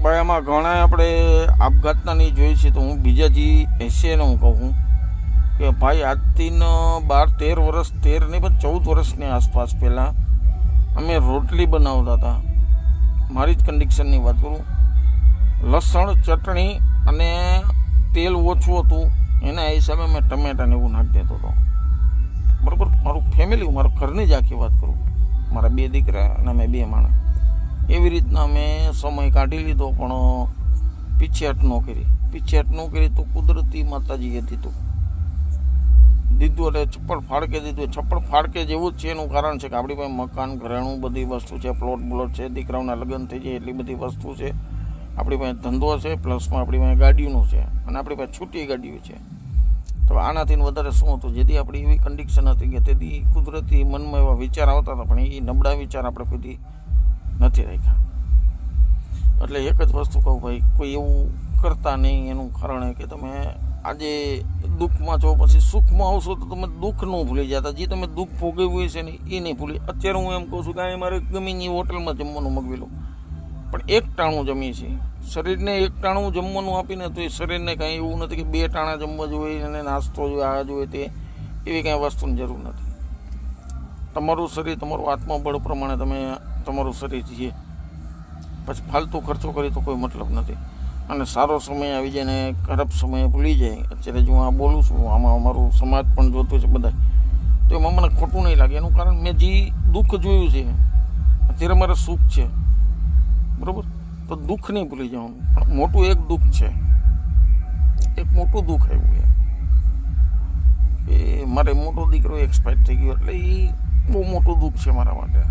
ભાઈ આમાં ઘણા આપણે આપઘાતના નહીં જોઈએ છે, તો હું બીજાજી એશિયાને હું કહું કે ભાઈ આજથી 12-13 વર્ષ, 13 નહીં પણ 14 વર્ષની આસપાસ પહેલાં અમે રોટલી બનાવતા હતા. મારી જ કન્ડિશનની વાત કરું, લસણ, ચટણી અને તેલ ઓછું હતું, એના હિસાબે મેં ટમેટાને એવું નાખી દેતો હતો. બરાબર, મારું ફેમિલી, મારા ઘરની જ આખી વાત કરું, મારા 2 દીકરા અને અમે 2 માણસ. એવી રીતના મેં સમય કાઢી લીધો, પણ પીછેહટ ન કરી. તો કુદરતી માતાજીએ દીધું એટલે છપ્પડ ફાડકે દીધું. છપ્પડ ફાડકે જેવું જ છે. એનું કારણ છે કે આપણી પાસે મકાન, ઘરેણું, બધી વસ્તુ છે, પ્લોટ છે, દીકરાઓના લગ્ન થઈ જાય એટલી બધી વસ્તુ છે, આપણી પાસે ધંધો છે, પ્લસમાં આપણી પાસે ગાડીઓનું છે, અને આપણી પાસે છૂટી ગાડીઓ છે. તો આનાથી વધારે શું હતું, જેથી આપણી એવી કન્ડિશન હતી કે તેથી કુદરતી મનમાં એવા વિચાર આવતા હતા, પણ એ નબળા વિચાર આપણે કોઈથી નથી રાખ્યા. એટલે એક જ વસ્તુ કહું ભાઈ, કોઈ એવું કરતા નહીં. એનું કારણ કે તમે આજે દુઃખમાં છો, પછી સુખમાં આવશો તો તમે દુઃખ ન ભૂલી જતા. જે તમે દુઃખ ભોગવ્યું છે ને એ નહીં ભૂલી. અત્યારે હું એમ કહું છું કે આ મારે ગમે એ હોટલમાં જમવાનું મગવેલું, પણ 1 ટાણું જમીએ છીએ. શરીરને 1 ટાણું જમવાનું આપીને તો એ શરીરને કાંઈ એવું નથી કે 2 ટાણા જમવા જોઈએ અને નાસ્તો જોઈએ, આ જોઈએ તે, એવી કાંઈ વસ્તુની જરૂર નથી. તમારું શરીર, તમારું આત્મબળ પ્રમાણે તમે તમારું શરીર છે. પછી ફાલતુ ખર્ચો કરી તો કોઈ મતલબ નથી. અને સારો સમય આવી જાય ને ખરાબ સમય ભૂલી જાય. અત્યારે જો આ બોલું છું, આમાં અમારું સમાજ પણ જોતું છે બધા, તો એમાં મને ખોટું નહીં લાગે. એનું કારણ મેં જે દુઃખ જોયું છે, અત્યારે મારે સુખ છે, બરાબર, તો દુઃખ નહીં ભૂલી જવાનું. પણ મોટું એક દુઃખ છે, એક મોટું દુઃખ આવ્યું કે મારે મોટો દીકરો એક્સપાયર થઈ ગયો, એટલે એ બહુ મોટું દુઃખ છે મારા માટે.